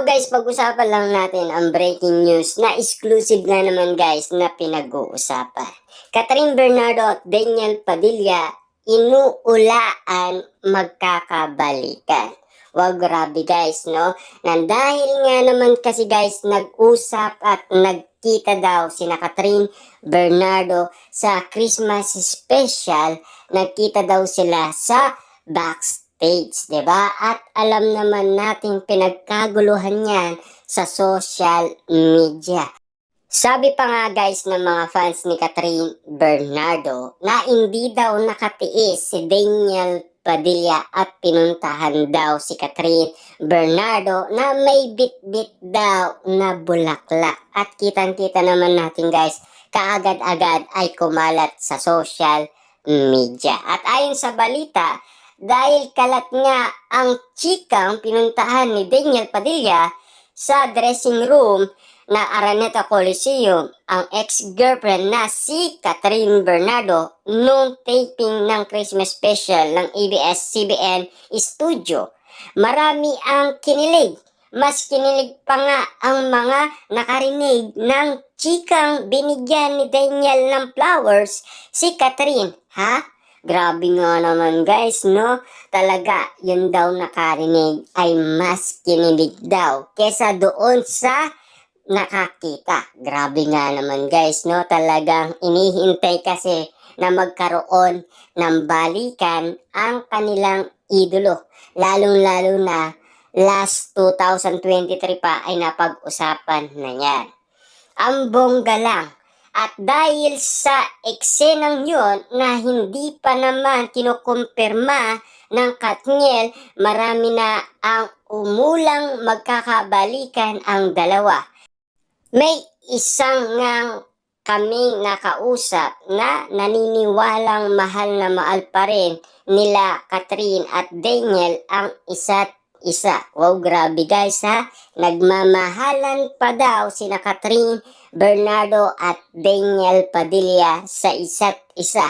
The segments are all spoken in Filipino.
Now guys, pag-usapan lang natin ang breaking news na exclusive na naman guys na pinag-uusapan. Catherine Bernardo at Daniel Padilla, inuulaan magkakabalikan. Wow, grabe guys, no? Dahil nga naman kasi guys, nag-usap at nagkita daw sina Catherine Bernardo sa Christmas special. Nagkita daw sila sa backstage, 'di ba? At alam naman nating pinagkaguluhan 'yan sa social media. Sabi pa nga guys ng mga fans ni Catherine Bernardo na hindi daw nakatiis si Daniel Padilla at pinuntahan daw si Catherine Bernardo na may bit-bit daw na bulaklak. At kitang-kita naman natin guys, kaagad-agad ay kumalat sa social media. At ayon sa balita, dahil kalat nga ang chikang pinuntahan ni Daniel Padilla sa dressing room na Araneta Coliseum, ang ex-girlfriend na si Catherine Bernardo noong taping ng Christmas special ng ABS-CBN Studio. Marami ang kinilig. Mas kinilig pa nga ang mga nakarinig ng chikang binigyan ni Daniel ng flowers si Catherine. Ha? Grabe nga naman guys, no? Talaga, yun daw nakarinig ay mas kinilig daw kesa doon sa nakakita. Grabe nga naman guys, no? Talagang inihintay kasi na magkaroon ng balikan ang kanilang idolo. Lalong-lalo na last 2023 pa ay napag-usapan na yan. Ang bongga lang. At dahil sa eksenang yun na hindi pa naman kinukumpirma ng Katniel, marami na ang umulang magkakabalikan ang dalawa. May isang ngang kaming nakausap na naniniwalang mahal na mahal pa rin nila Catherine at Daniel ang isa't isa. Wow, grabe guys ha. Nagmamahalan pa daw sina Catherine Bernardo at Daniel Padilla sa isa't isa.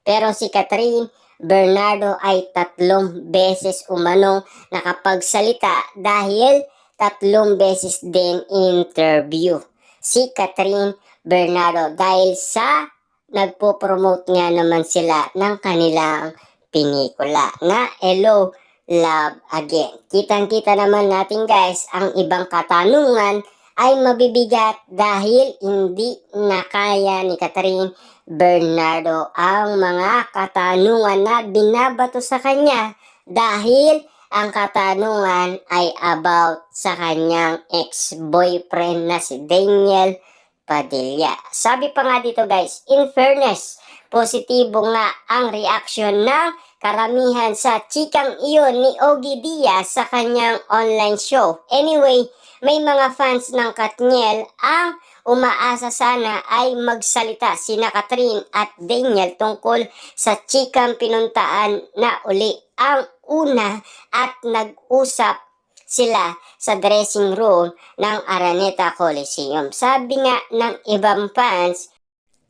Pero si Catherine Bernardo ay 3 beses umanong nakapagsalita dahil 3 beses din interview si Catherine Bernardo dahil sa nagpo-promote nga naman sila ng kanilang pelikula na Hello, Love Again. Kitang-kita naman natin guys, ang ibang katanungan ay mabibigat dahil hindi na kaya ni Catherine Bernardo ang mga katanungan na binabato sa kanya dahil ang katanungan ay about sa kanyang ex-boyfriend na si Daniel Padilla. Sabi pa nga dito guys, in fairness, positibo nga ang reaksyon ng karamihan sa chikang iyon ni Ogie Diaz sa kanyang online show. Anyway, may mga fans ng Katniel ang umaasa sana ay magsalita sina Catherine at Daniel tungkol sa chikang pinuntaan na uli ang una at nag-usap sila sa dressing room ng Araneta Coliseum. Sabi nga ng ibang fans,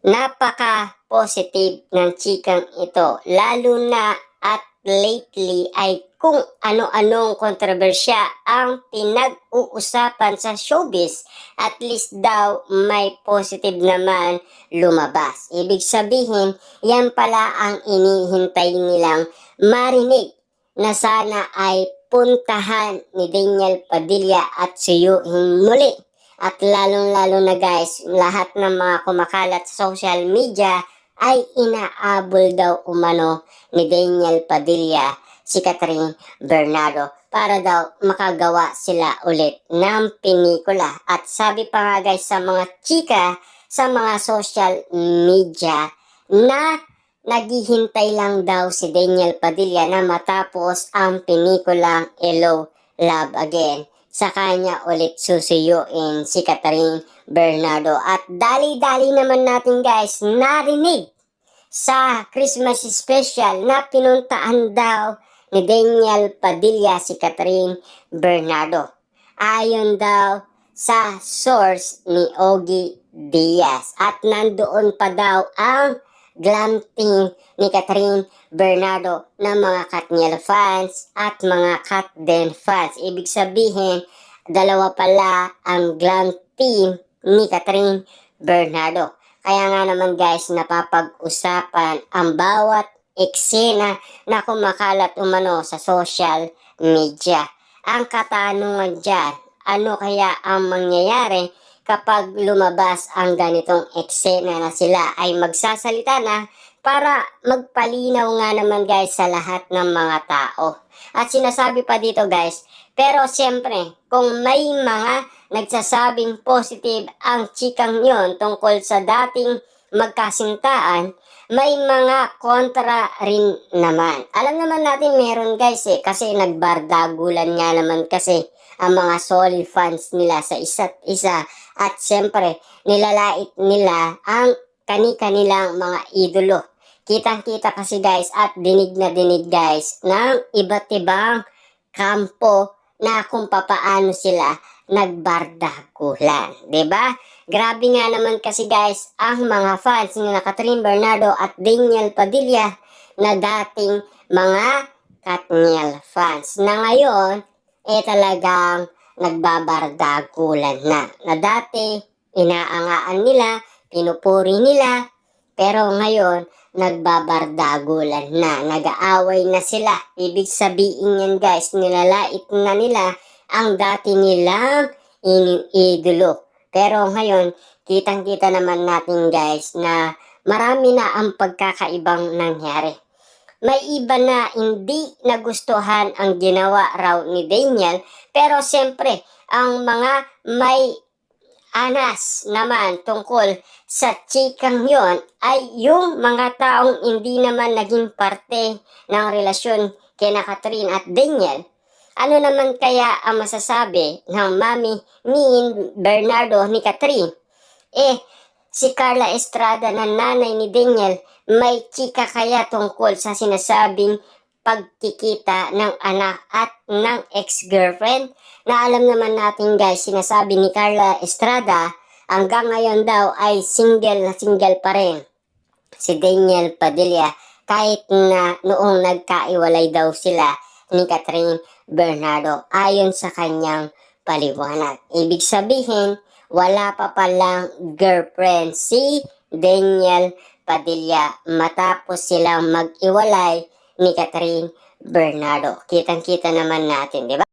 napaka-positive ng chikang ito, lalo na at lately ay kung ano-anong kontrobersya ang pinag-uusapan sa showbiz. At least daw may positive naman lumabas. Ibig sabihin, yan pala ang inihintay nilang marinig na sana ay puntahan ni Daniel Padilla at suyuin muli. At lalong-lalo na guys, lahat ng mga kumakalat sa social media ay inaabol daw umano ni Daniel Padilla si Catherine Bernardo para daw makagawa sila ulit ng pelikula. At sabi pa nga guys sa mga chika sa mga social media na naghihintay lang daw si Daniel Padilla na matapos ang pelikulang Hello, Love Again. Sa kanya ulit susuyuin si Catherine Bernardo. At dali-dali naman natin guys narinig sa Christmas special na pinuntaan daw ni Daniel Padilla si Catherine Bernardo. Ayon daw sa source ni Ogie Diaz. At nandoon pa daw ang glam team ni Catherine Bernardo na mga Katniel fans at mga Katden fans. Ibig sabihin dalawa pala ang glam team ni Catherine Bernardo. Kaya nga naman guys, napapag-usapan ang bawat eksena na kumakalat umano sa social media. Ang katanungan dyan, ano kaya ang mangyayari kapag lumabas ang ganitong eksena na sila ay magsasalita na para magpalinaw nga naman guys sa lahat ng mga tao. At sinasabi pa dito guys, pero siyempre kung may mga nagsasabing positive ang chikang yon tungkol sa dating magkasintaan, may mga kontra rin naman. Alam naman natin meron guys kasi nagbardagulan nga naman kasi ang mga solid fans nila sa isa't isa at siyempre nilalait nila ang kani-kanilang mga idolo. Kitang-kita kasi guys at dinig na dinig guys ng iba't ibang kampo na kung papaano sila nagbardagulan, 'di ba? Grabe nga naman kasi guys ang mga fans ni Catherine Bernardo at Daniel Padilla na dating mga Katniel fans na ngayon talagang nagbabardagulan na dati inaangaan nila, pinupuri nila, pero ngayon nagbabardagulan na, nag-aaway na sila. Ibig sabihin yan guys, nilalait na nila ang dati nilang idolo. Pero ngayon, kitang-kita naman natin guys na marami na ang pagkakaibang nangyari. May iba na hindi nagustuhan ang ginawa raw ni Daniel, pero siyempre, ang mga may anas naman tungkol sa chikang yon ay yung mga taong hindi naman naging parte ng relasyon kina Catherine at Daniel. Ano naman kaya ang masasabi ng mami ni Bernardo ni Catherine? Si Carla Estrada na nanay ni Daniel, may chika kaya tungkol sa sinasabing pagkikita ng anak at ng ex-girlfriend? Na alam naman natin guys, sinasabi ni Carla Estrada, hanggang ngayon daw ay single na single pa rin si Daniel Padilla kahit na noong nagkaiwalay daw sila ni Catherine Bernardo ayon sa kanyang paliwanag. Ibig sabihin, wala pa palang girlfriend si Daniel Padilla matapos silang mag-iwalay ni Catherine Bernardo. Kitang-kita naman natin, di ba?